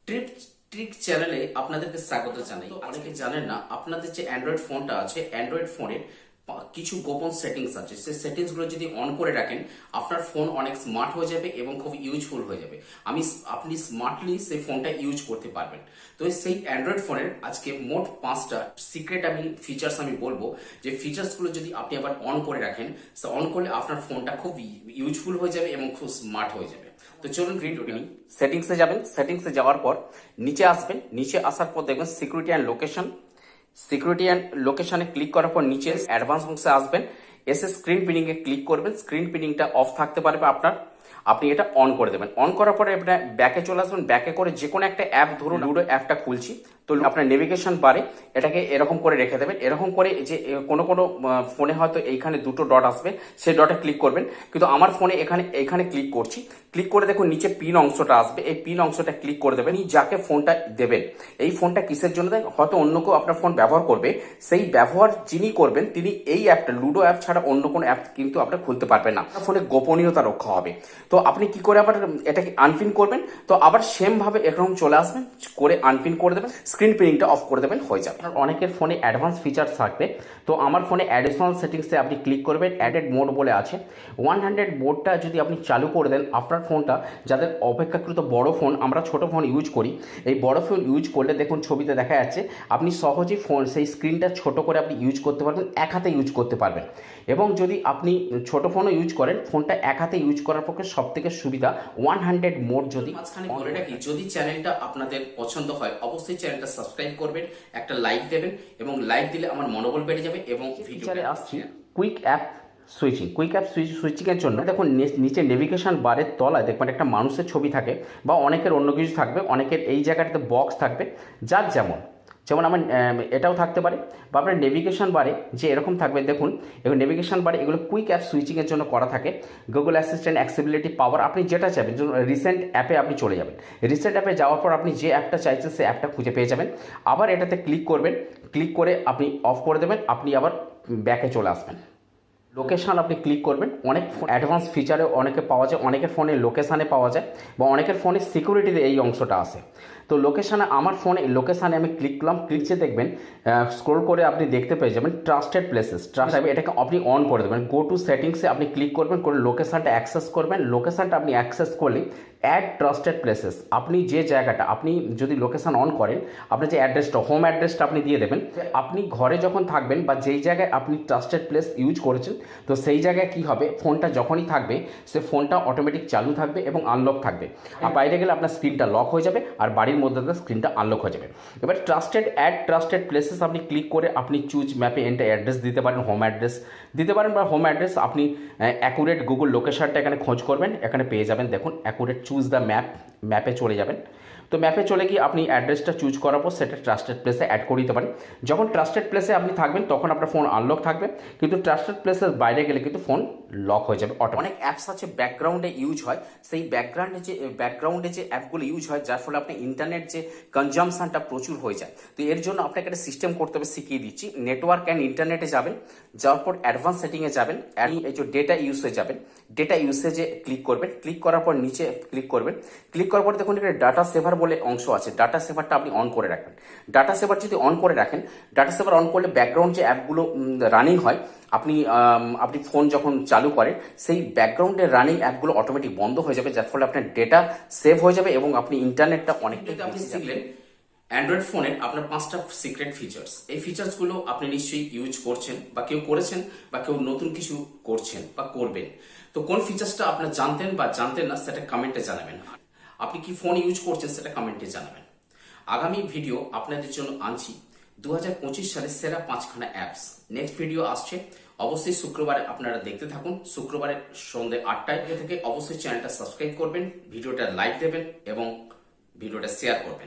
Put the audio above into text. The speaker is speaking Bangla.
ট্রিপ ট্রিক চ্যানেলে আপনাদেরকে স্বাগত জানাই। অনেকে জানেন না, আপনাদের যে অ্যান্ড্রয়েড ফোনটা আছে, অ্যান্ড্রয়েড ফোনের কিছু গোপন সেটিংস আছে। সেই সেটিংসগুলো যদি অন করে রাখেন, আপনার ফোন অনেক স্মার্ট হয়ে যাবে এবং খুব ইউজফুল হয়ে যাবে। আপনি স্মার্টলি সেই ফোনটা ইউজ করতে পারবেন। তো সেই অ্যান্ড্রয়েড ফোনের আজকে মোট 5টা সিক্রেট ফিচার্স আমি বলবো, যে ফিচার্সগুলো যদি আপনি আবার অন করে রাখেন, অন করলে আপনার ফোনটা খুব ইউজফুল হয়ে যাবে এবং খুব স্মার্ট হয়ে যাবে। তো চলুন ভিডিওটি নিই। সেটিংসে যাবেন, সেটিংসে যাওয়ার পর নিচে আসবেন, নিচে আসার পর দেখবেন security and location. Security and লোকেশনে ক্লিক করার পর নিচে অ্যাডভান্স অংশে আসবেন, এসে স্ক্রিন পিনিংয়ে ক্লিক করবেন। স্ক্রিন পিনিংটা অফ থাকতে পারবে আপনার, আপনি এটা অন করে দেবেন। অন করার পরে আপনার ব্যাকে চলে আসবেন। ব্যাকে করে যে কোনো একটা অ্যাপ, ধরুন লুডো অ্যাপটা খুলছি, তো আপনার নেভিগেশন বারে এটাকে এরকম করে রেখে দেবেন। এরকম করে যে কোনো কোনো ফোনে হয়তো এইখানে দুটো ডট আসবে, সেই ডটে ক্লিক করবেন, কিন্তু আমার ফোনে এখানে ক্লিক করছি। ক্লিক করে দেখুন নিচে পিন অংশটা আসবে, এই পিন অংশটা ক্লিক করে দেবেন। যাকে ফোনটা দেবেন, এই ফোনটা কিসের জন্য দেয়, হয়তো অন্য কেউ আপনার ফোন ব্যবহার করবে, সেই ব্যবহার যিনি করবেন তিনি এই অ্যাপটা, লুডো অ্যাপ ছাড়া অন্য কোনো অ্যাপ কিন্তু আপনি খুলতে পারবেন না। ফোনে গোপনীয়তা রক্ষা হবে। তো আপনি কি করে আবার এটাকে আনপিন করবেন, তো আবার সেম ভাবে এরকম চলে আসবেন, করে আনপিন করে দেবেন, স্ক্রিন পিনিংটা অফ করে দেবেন, হয়ে যাবে। অনেকের ফোনে অ্যাডভান্স ফিচার থাকবে, তো আমার ফোনে অ্যাডিশনাল সেটিংসে আপনি ক্লিক করবেন, অ্যাডেড মোড বলে আছে। 100 মোডটা যদি আপনি চালু করে দেন, আপনার ফোনটা, যাদের অপেক্ষাকৃত বড় ফোন, আমরা ছোট ফোন ইউজ করি, এই বড় ফোন ইউজ করলে দেখুন ছবিতে দেখা যাচ্ছে আপনি সহজেই ফোন সেই স্ক্রিনটা ছোট করে আপনি ইউজ করতে পারবেন, এক হাতে ইউজ করতে পারবেন। এবং যদি আপনি ছোট ফোনও ইউজ করেন, ফোনটা এক হাতে ইউজ করার পক্ষে সব থেকে সুবিধা 100 মোড। যদি মাঝখানে বলে রাখি, যদি চ্যানেলটা আপনাদের পছন্দ হয় অবশ্যই চ্যানেলটা সাবস্ক্রাইব করবেন, একটা লাইক দেবেন, এবং লাইক দিলে আমার মনোবল বেড়ে যাবে। এবং ভিডিওতে আসছি quick app switching. Quick app সুইচিংয়ের জন্য দেখুন নিচে নেভিগেশন বারের তলায় দেখবেন একটা মানুষের ছবি থাকে, বা অনেকের অন্য কিছু থাকবে, অনেকের এই জায়গাটাতে বক্স থাকবে, যার যেমন আমার এটাও থাকতে পারে, বা আপনার নেভিগেশন বারে যে এরকম থাকবে দেখুন, এবং নেভিগেশন বারে এগুলো কুইক অ্যাপ সুইচিংয়ের জন্য করা থাকে। গুগল অ্যাসিস্ট্যান্ট, অ্যাক্সেসিবিলিটি, পাওয়ার, আপনি যেটা চাইবেন। রিসেন্ট অ্যাপে আপনি চলে যাবেন, রিসেন্ট অ্যাপে যাওয়ার পর আপনি যে অ্যাপটা চাইছেন সেই অ্যাপটা খুঁজে পেয়ে যাবেন। আবার এটাতে ক্লিক করবেন, ক্লিক করে আপনি অফ করে দেবেন, আপনি আবার ব্যাকে চলে আসবেন। লোকেশান আপনি ক্লিক করবেন, অনেক অ্যাডভান্স ফিচারে অনেকে পাওয়া যায়, অনেকের ফোনে লোকেশানে পাওয়া যায়, বা অনেকের ফোনে সিকিউরিটিতে এই অংশটা আসে। তো লোকেশানে, আমার ফোনে লোকেশানে আমি ক্লিক করলাম, ক্লিকছে দেখবেন স্ক্রোল করে আপনি দেখতে পেয়ে যাবেন ট্রাস্টেড প্লেসেস। এটাকে আপনি অন করে দেবেন। গো টু সেটিংসে আপনি ক্লিক করবেন, করে লোকেশানটা অ্যাক্সেস করবেন। লোকেশানটা আপনি অ্যাক্সেস করলে অ্যাড ট্রাস্টেড প্লেসেস, আপনি যে জায়গাটা, আপনি যদি লোকেশান অন করেন, আপনার যে অ্যাড্রেসটা, হোম অ্যাড্রেসটা আপনি দিয়ে দেবেন। আপনি ঘরে যখন থাকবেন বা যেই জায়গায় আপনি ট্রাস্টেড প্লেস ইউজ করেছেন, তো সেই জায়গায় কি হবে, ফোনটা যখনই থাকবে সে ফোনটা অটোমেটিক চালু থাকবে এবং আনলক থাকবে। আর বাইরে গেলে আপনার স্ক্রিনটা লক হয়ে যাবে, আর বাড়ির মধ্যে স্ক্রিনটা আনলক হয়ে যাবে। এবার অ্যাড ট্রাস্টেড প্লেসেস আপনি ক্লিক করে আপনি চুজ ম্যাপে এন্টার অ্যাড্রেস দিতে পারেন, হোম অ্যাড্রেস দিতে পারেন, বা হোম অ্যাড্রেস আপনি অ্যাকুরেট গুগল লোকেশনটা এখানে খোঁজ করবেন, এখানে পেয়ে যাবেন। দেখুন অ্যাকুরেট চুজ দ্য ম্যাপে চলে যাবেন। তো ম্যাপে চলে গিয়ে আপনি অ্যাড্রেসটা চুজ করার পর সেটা ট্রাস্টেড প্লেসে অ্যাড করে দিতে পারেন। যখন ট্রাস্টেড প্লেসে আপনি থাকবেন তখন আপনার ফোন আনলক থাকবে, কিন্তু ট্রাস্টেড প্লেসের বাইরে গেলে কিন্তু ফোন লক হয়ে যাবে। অনেক অ্যাপস আছে ব্যাকগ্রাউন্ডে ইউজ হয়, সেই ব্যাকগ্রাউন্ডে যে অ্যাপগুলো ইউজ হয়, যার ফলে আপনার ইন্টারনেট যে কনজামশনটা প্রচুর হয়ে যায়। তো এর জন্য আপনাকে একটা সিস্টেম করতে হবে, শিখিয়ে দিচ্ছি। নেটওয়ার্ক অ্যান্ড ইন্টারনেটে যাবেন, যাওয়ার পর অ্যাডভান্স সেটিংয়ে যাবেন, এই যে ডেটা ইউসে যাবেন, ডেটা ইউসেজে ক্লিক করবেন। ক্লিক করার পর নিচে ক্লিক করবেন, ক্লিক করার পর দেখুন এখানে ডাটা সেভার বলে অংশ আছে, ডাটা সেভারটা আপনি অন করে রাখবেন। ডাটা সেভার যদি অন করে রাখেন, ডাটা সেভার অন করলে ব্যাকগ্রাউন্ড যে অ্যাপগুলো রানিং হয়, আপনি ফোন যখন চালু করেন, সেই ব্যাকগ্রাউন্ডে রানিং অ্যাপগুলো অটোমেটিক বন্ধ হয়ে যাবে, যার ফলে আপনার ডেটা সেভ হয়ে যাবে এবং আপনি ইন্টারনেটটা অনেকটাই আপনি শিখলেন। অ্যান্ড্রয়েড ফোনের আপনার 5টা সিক্রেট ফিচার্স, এই ফিচার্সগুলো আপনি নিশ্চয়ই ইউজ করছেন, বা কেউ করেছেন, বা কেউ নতুন কিছু করছেন বা করবেন। তো কোন ফিচার্সটা আপনার জানতেন বা জানতেন না, সেটা কমেন্টে জানাবেন। আপনি কি ফোন ইউজ করছেন সেটা কমেন্টে জানাবেন। আগামী ভিডিও আপনাদের জন্য আনছি 2025 সালের সেরা 5খানা অ্যাপস। নেক্সট ভিডিও আসছে, অবশ্যই শুক্রবারে আপনারা দেখতে থাকুন। শুক্রবারে সন্ধ্যে 8টায় থেকে অবশ্যই চ্যানেলটা সাবস্ক্রাইব করবেন, ভিডিওটা লাইক দেবেন এবং ভিডিওটা শেয়ার করবেন।